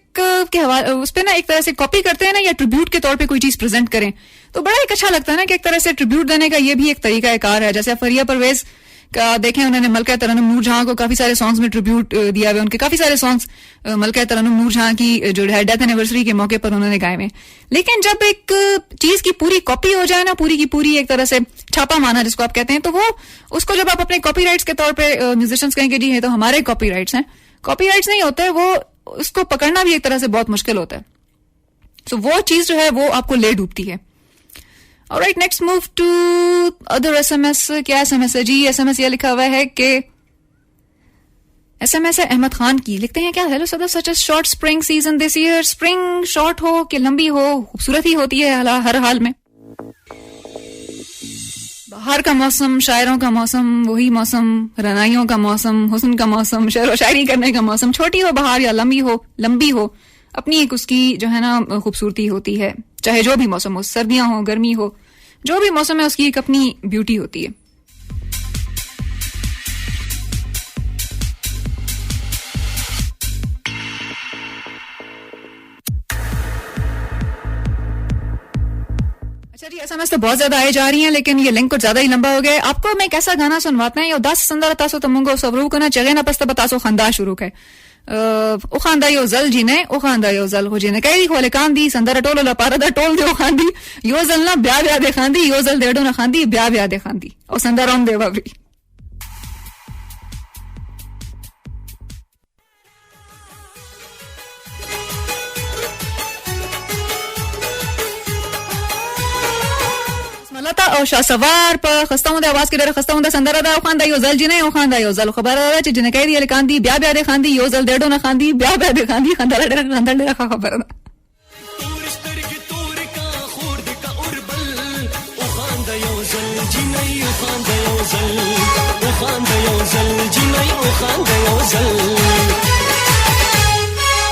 के हवाले उस पे ना एक तरह से कॉपी करते हैं ना या ट्रिब्यूट के तौर पे कोई चीज प्रेजेंट करें, तो बड़ा एक अच्छा लगता है ना कि एक तरह से ट्रिब्यूट देने का ये भी एक तरीका एक कार है। जैसे फरिया परवेज का देखें, उन्होंने मलका तरन्नुम नूरजहां को काफी सारे सॉन्ग्स में ट्रिब्यूट दिया हुआ, उनके काफी सारे सॉन्ग्स मलका तरन्नुम नूरजहां की जो है डेथ एनिवर्सरी के मौके पर उन्होंने गाए में। लेकिन जब एक चीज की पूरी कॉपी हो जाए ना, पूरी की पूरी एक तरह से छापा माना जिसको आप कहते हैं, तो वो उसको जब आप अपने कॉपीराइट्स के तौर पे म्यूजिशियंस कहेंगे जी ये तो हमारे कॉपीराइट्स हैं, कॉपीराइट्स नहीं होते, वो उसको पकड़ना भी एक तरह से बहुत मुश्किल होता है। सो वो चीज जो है वो आपको ले डूबती है। Alright, next move to other SMS. क्या एसएमएस है जी? एसएमएस ये लिखा हुआ है कि एसएमएस है अहमद खान की, लिखते हैं क्या, हेलो सदर such as short spring season this year. Spring short हो कि लंबी हो, खूबसूरत ही होती है हर हाल में। बाहर का मौसम, शायरों का मौसम, वही मौसम, रनाइयों का मौसम, हुस्न का मौसम, शेर व शायरी करने का मौसम। छोटी हो बहार या लंबी हो, अपनी एक उसकी जो है ना खूबसूरती होती है, चाहे जो भी मौसम हो, सर्दियां हो, गर्मी हो, जो भी मौसम है उसकी एक अपनी ब्यूटी होती है। अच्छा जी, एसएमएस तो बहुत ज्यादा आए जा रही हैं, लेकिन ये लिंक कुछ ज्यादा ही लंबा हो गया। आपको मैं कैसा गाना सुनवाते हैं, यो 10 संदर तासो तमुंगो सबरू को ना चगे ना पस्ता बतासो खंदा शुरू है। उखांदा यो जल जीने, उखांदा यो जल हो जीने, कई खोले कांदी संदर टोलो ला पारदा टोल दे खांदी, यो जल ना ब्या ब्या दे खांदी, यो जल देडो ना खांदी, ब्या ब्या दे खांदी, और संदर ओम देवा भी। लता और शाहसवार पर खस्ता हूं आवाज के डर खस्ता हूं संदर दा खांदा यो जल जिने ओ खांदा यो जल खबर आ च जिने कह दिया कांदी ब्या ब्या दे खांदी, यो जल देडो ना खांदी, ब्या ब्या दे खांदी, खंदा डर खंदा डर खबर ना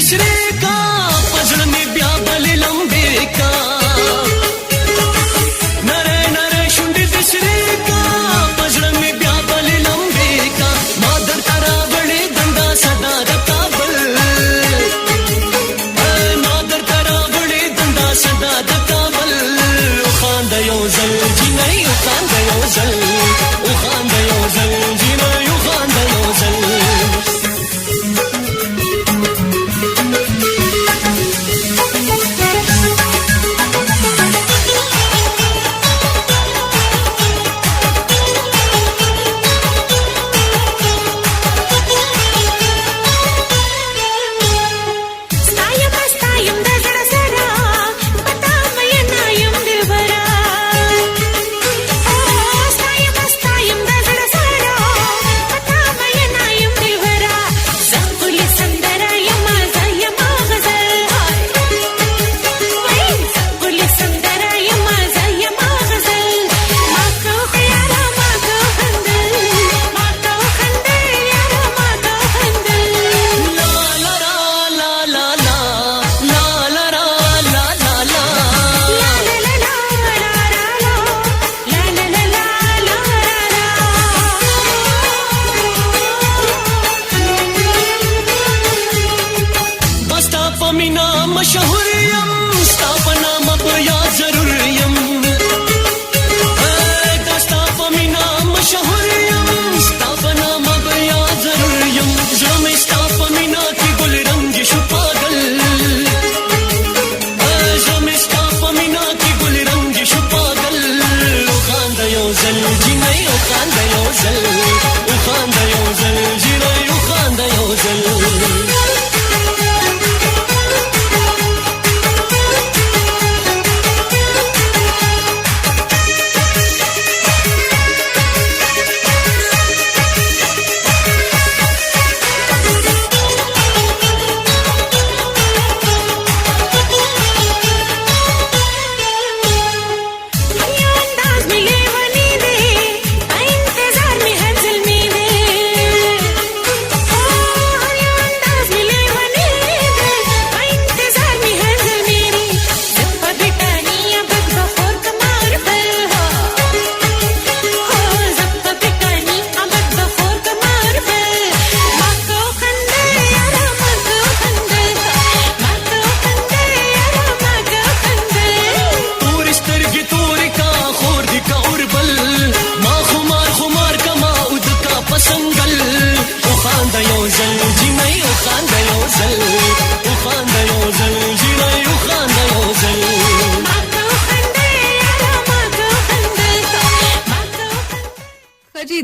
दिशरे का पजड़ में ब्याबल लंबे का नरे नरे शुंडी दिशरे का पजड़ में ब्याबल लंबे का मादर तारा बड़े गंदा सदा काबल मादर तारा बड़े गंदा सदा काबल उखान दयो जल जी नहीं उखान दयो जल उखान दयो जल जी नहीं उखान दयो जल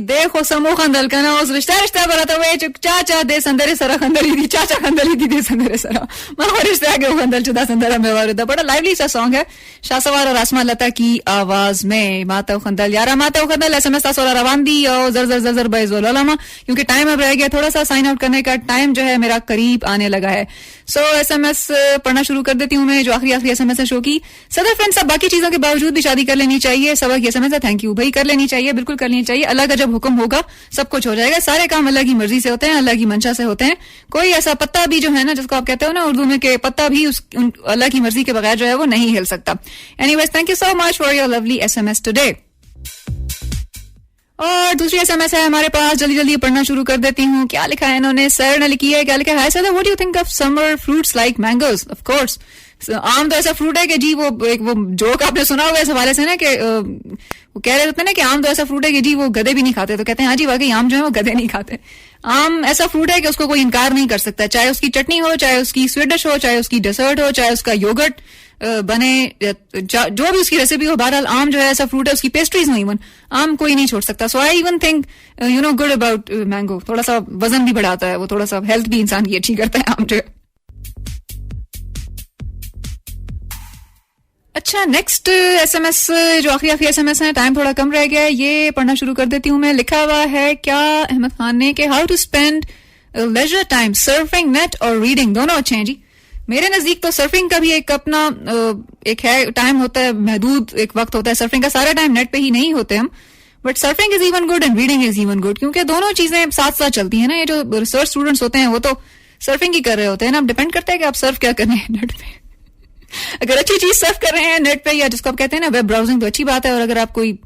देखो समूह खंदल का ना उस रिश्ता बराता हुए चाचा दे संदरे सरा खंदली दी चाचा खंदली दी दे संदरे सरा मां रिश्ता आगे खंदल चुदा संदरा में वारुदा बड़ा लाइवली सा सॉन्ग है शासवार और आसमा लता की आवाज में माता खंदल यारा माता खंदल एसएमएस ता सोला रवांदी और जर जर जर बैजोलामा क्योंकि टाइम अब रह गया थोड़ा सा साइन आउट करने का टाइम जो है मेरा करीब आने लगा है सो एसएमएस पढ़ना शुरू कर देती हूँ मैं जो आखिरी एसएमएस है शो की सदर फ्रेंड्स सब बाकी चीजों के बावजूद भी शादी कर लेनी चाहिए सबक ये एसएमएस है थैंक यू भाई कर लेनी चाहिए बिल्कुल कर लेनी चाहिए अल्लाह का जब हुक्म होगा सब कुछ हो जाएगा सारे काम अल्लाह की मर्जी से होते हैं अल्लाह की मंशा से होते हैं कोई ऐसा पत्ता भी जो है ना जिसको आप कहते हो ना उर्दू में कि पत्ता भी अल्लाह की मर्जी के बगैर जो है वो नहीं हिल सकता anyways thank you so much for your lovely SMS today और दूसरी एसएमएस है हमारे पास जल्दी जल्दी पढ़ना शुरू कर देती हूँ क्या लिखा है इन्होंने सर ने लिखी है क्या लिखा है hi sir what do you think of summer fruits like mangoes of course आम तो ऐसा फ्रूट है कि जी वो जोक आपने सुना होगा इस हवाले से ना कि वो कह रहे होते हैं ना कि आम तो ऐसा फ्रूट है कि जी वो गधे भी नहीं खाते तो कहते हैं हाँ जी वाकई आम जो है वो गधे नहीं खाते आम ऐसा फ्रूट है कि उसको कोई इनकार नहीं कर सकता चाहे उसकी चटनी हो चाहे उसकी स्वीट डिश हो चाहे उसकी डेजर्ट हो चाहे उसका योगर्ट बने जो भी उसकी रेसिपी हो बहरहाल आम जो है ऐसा फ्रूट है उसकी पेस्ट्रीज नहीं इवन आम कोई नहीं छोड़ सकता so I even think you know good about mango थोड़ा सा वजन भी बढ़ाता है वो थोड़ा सा हेल्थ भी इंसान की अच्छी करता है आम जो है अच्छा नेक्स्ट एसएमएस जो आखिरी एसएमएस है टाइम थोड़ा कम रह गया है ये पढ़ना शुरू कर देती हूँ मैं लिखा हुआ है क्या अहमद खान ने कि how to spend leisure time surfing net और रीडिंग दोनों अच्छे हैं जी मेरे नजदीक तो सर्फिंग का भी एक अपना एक है टाइम होता है महदूद एक वक्त होता है सर्फिंग का सारा टाइम नेट पे ही नहीं होते हम but surfing is even good and reading is even good क्योंकि दोनों चीजें साथ साथ चलती हैं ना ये जो रिसर्च स्टूडेंट्स होते हैं वो तो सर्फिंग ही कर रहे होते हैं ना. अब डिपेंड करता है कि आप सर्फ क्या कर रहे हैं नेट पे. अगर अच्छी चीज सर्फ कर रहे हैं नेट पे, या जिसको आप कहते हैं ना वेब ब्राउजिंग, तो अच्छी बात है. और अगर आप कोई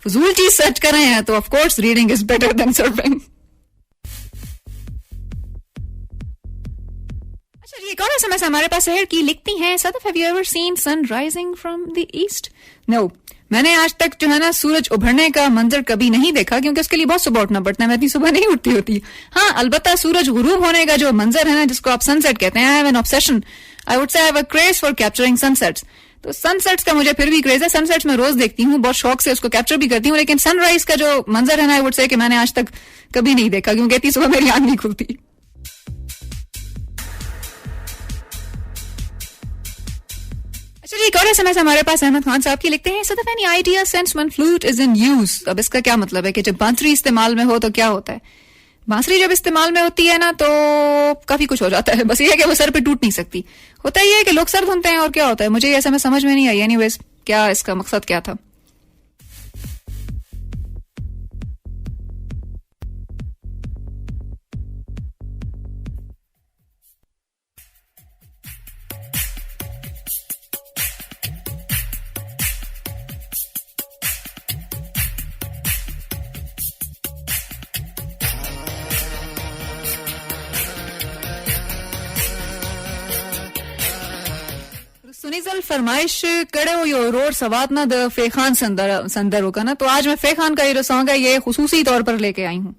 फजूल चीज सर्च कर रहे हैं तो of course reading is better than surfing. अच्छा जी, एक और एसएमएस हमारे पास है कि लिखती हैं, Sadaf have you ever seen sun rising from the east? No, मैंने आज तक जो है ना सूरज उभरने का मंजर कभी नहीं देखा, क्योंकि उसके लिए बहुत सुबह उठना पड़ता है. मैं इतनी सुबह नहीं उठती होती. हाँ, अलबत्ता सूरज गुरूब होने का जो मंजर है ना, जिसको आप सनसेट कहते हैं, I have an obsession, I would से I have a craze for capturing sunsets. तो सनसेट्स का मुझे फिर भी क्रेज है. सनसेट्स मैं रोज देखती हूँ, बहुत शौक से उसको कैप्चर भी करती हूँ. लेकिन सनराइज का जो मंजर है ना, आई वुड से कि मैंने आज तक कभी नहीं देखा, क्योंकि इतनी सुबह मेरी आंख नहीं खुलती. अच्छा जी, एक और एसएमएस हमारे पास अहमद खान साहब की लिखते हैं, Sadaf any idea since when flute is in use? अब इसका क्या मतलब है कि जब बांसुरी इस्तेमाल में हो तो क्या होता है? बांसुरी जब इस्तेमाल में होती है ना तो काफी कुछ हो जाता है. बस ये है कि वो सर पे टूट नहीं सकती. होता ही है कि लोग सर धुनते हैं और क्या होता है. मुझे ऐसा में समझ में नहीं आई. एनीवेज, क्या इसका मकसद क्या था? सुनीजल फरमाइश कड़े हो यो रोड सवात ना द फे खान संदर होगा ना. तो आज मैं फे खान का ये जो सॉन्ग है ये खुसूसी तौर पर लेके आई हूँ.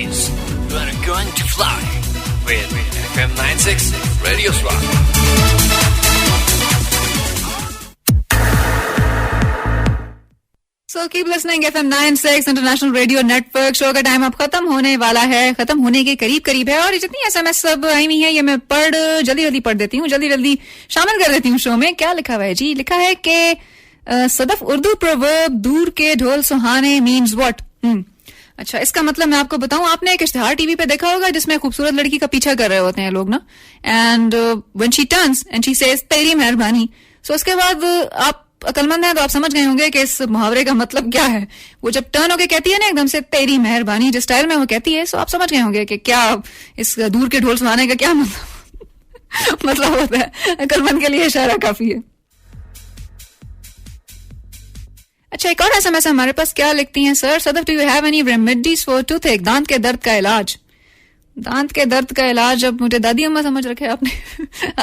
Breeze. We're going to fly with FM 96 Radio Swap. So keep listening. FM 96 international radio network. Show का टाइम अब खत्म होने वाला है, खत्म होने के करीब है. और ये जितनी SMS सब आई हुई है ये मैं जल्दी पढ़ देती हूँ, जल्दी शामिल कर देती हूँ शो में. क्या लिखा हुआ है जी? लिखा है कि सदफ उर्दू प्रोवर्ब दूर के ढोल सुहाने मीन्स व्हाट? अच्छा, इसका मतलब मैं आपको बताऊं. आपने एक इश्तिहार टीवी पे देखा होगा जिसमें खूबसूरत लड़की का पीछा कर रहे होते हैं लोग ना, and when she turns and she says तेरी मेहरबानी. सो उसके बाद आप अकलमंद है तो आप समझ गए होंगे कि इस मुहावरे का मतलब क्या है. वो जब टर्न होके कहती है ना एकदम से तेरी मेहरबानी, जिस स्टाइल में वो कहती है, सो आप समझ गए होंगे कि क्या इस दूर के ढोल सुनाने का क्या मतलब होता है. अकलमंद के लिए इशारा काफी है. अच्छा, एक और SMS हमारे पास. क्या लिखती हैं? Sir Sadaf, do you have any remedies for tooth? दांत के दर्द का इलाज. दांत के दर्द का इलाज. अब मुझे दादी अम्मा समझ रखे आपने.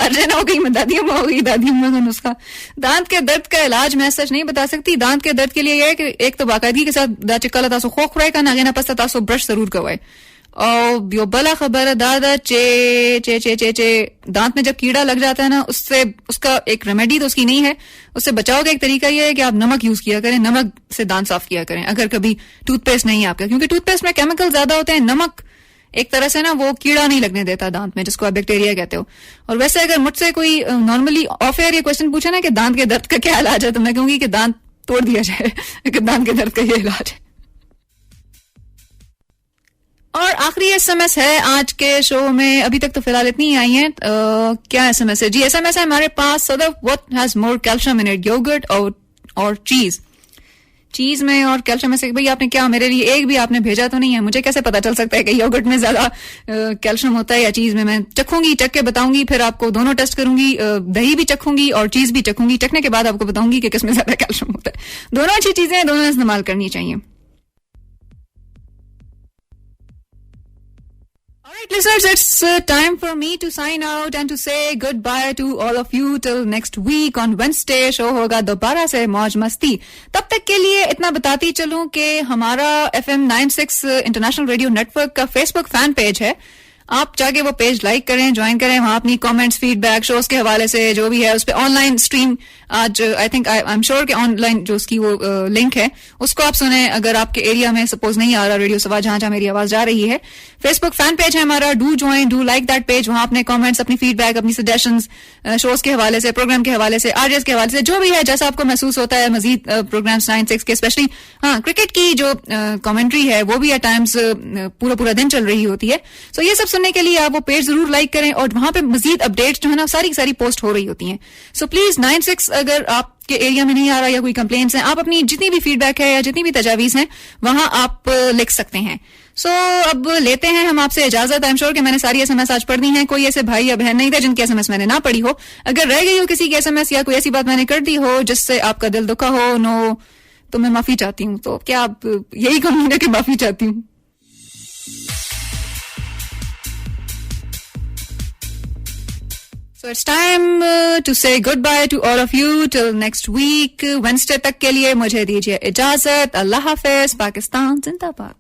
अर्जन हो गई, मैं दादी अम्मा हो गई. दादी अम्मा का नुस्खा. दांत के दर्द का इलाज मैं सच नहीं बता सकती. दांत के दर्द के लिए यह है कि एक तो बाकायदगी के साथ दा चिक्का तासो खोख खुराई का नागे ना पस्ता तासो ब्रश जरूर करवाए. और यो बला खबर दादा चे चे चे चे चे दांत में जब कीड़ा लग जाता है ना, उससे उसका एक रेमेडी तो उसकी नहीं है. उससे बचाव का एक तरीका यह है कि आप नमक यूज किया करें, नमक से दांत साफ किया करें अगर कभी टूथपेस्ट नहीं है आपका, क्योंकि टूथपेस्ट में केमिकल ज्यादा होते हैं. नमक एक तरह से ना वो कीड़ा नहीं लगने देता दांत में, जिसको आप बैक्टीरिया कहते हो. और वैसे अगर मुझसे कोई नॉर्मली ऑफ एयर ये क्वेश्चन पूछे ना कि दांत के दर्द का क्या इलाज है, तो मैं कहूंगी कि दांत तोड़ दिया जाए. दांत के दर्द का ये इलाज है. और आखिरी SMS है आज के शो में. अभी तक तो फिलहाल इतनी ही आई है. क्या SMS है जी? SMS है हमारे पास. Sadaf, what has more calcium in it, yoghurt और चीज? चीज में और कैल्शियम में से भाई आपने क्या मेरे लिए एक भी आपने भेजा तो नहीं है. मुझे कैसे पता चल सकता है कि योगर्ट में ज्यादा कैल्शियम होता है या चीज में? मैं चखूंगी, चख के बताऊंगी, फिर आपको दोनों टेस्ट करूंगी. दही भी चखूंगी और चीज भी चखूंगी. चखने के बाद आपको बताऊंगी कि किसमें ज्यादा कैल्शियम होता है. दोनों अच्छी चीजें हैं, दोनों इस्तेमाल करनी चाहिए. Alright listeners, it's time for me to sign out and to say goodbye to all of you till next week on Wednesday. Show होगा दोबारा से मौज मस्ती. तब तक के लिए इतना बताती चलूं कि हमारा FM 96 इंटरनेशनल रेडियो नेटवर्क का फेसबुक फैन पेज है. आप जाके वो पेज लाइक करें, ज्वाइन करें. वहां अपनी कमेंट्स, फीडबैक, शोज के हवाले से जो भी है उस पे ऑनलाइन स्ट्रीम आज आई एम श्योर कि ऑनलाइन जो उसकी वो लिंक है उसको आप सुने. अगर आपके एरिया में सपोज नहीं आ रहा रेडियो सवा जहां मेरी आवाज जा रही है, फेसबुक फैन पेज है हमारा. Do join, do like that page. वहां अपने कमेंट्स, अपनी फीडबैक, अपनी सजेशंस शोज के हवाले से, प्रोग्राम के हवाले से, आरजेस के हवाले से, जो भी है जैसा आपको महसूस होता है. मजीद प्रोग्राम्स 96 के स्पेशली क्रिकेट की जो कमेंट्री है वो भी एट टाइम्स पूरा दिन चल रही होती है. सो ये सब सुनने के लिए आप वो पेज जरूर लाइक करें और वहां पे मजीद अपडेट्स जो है ना सारी पोस्ट हो रही होती हैं. सो प्लीज 96 अगर आपके एरिया में नहीं आ रहा या कोई कंप्लेंट्स हैं, आप अपनी जितनी भी फीडबैक है या जितनी भी तजावीज हैं वहां आप लिख सकते हैं. सो अब लेते हैं हम आपसे इजाजत. आई एम श्योर कि मैंने सारी SMS आज पढ़ दी हैं. कोई ऐसे भाई या बहन नहीं था जिनकी SMS मैंने ना पढ़ी हो. अगर रह गई हो किसी की SMS या कोई ऐसी बात मैंने कर दी हो जिससे आपका दिल दुखा हो, नो, तो मैं माफी चाहती हूँ. तो क्या आप यही कहूंगे कि माफी चाहती हूँ. So it's time to say goodbye to all of you till next week. Wednesday तक के लिए मुझे दीजिए इजाजत. अल्लाह हाफिज. पाकिस्तान जिंदाबाद.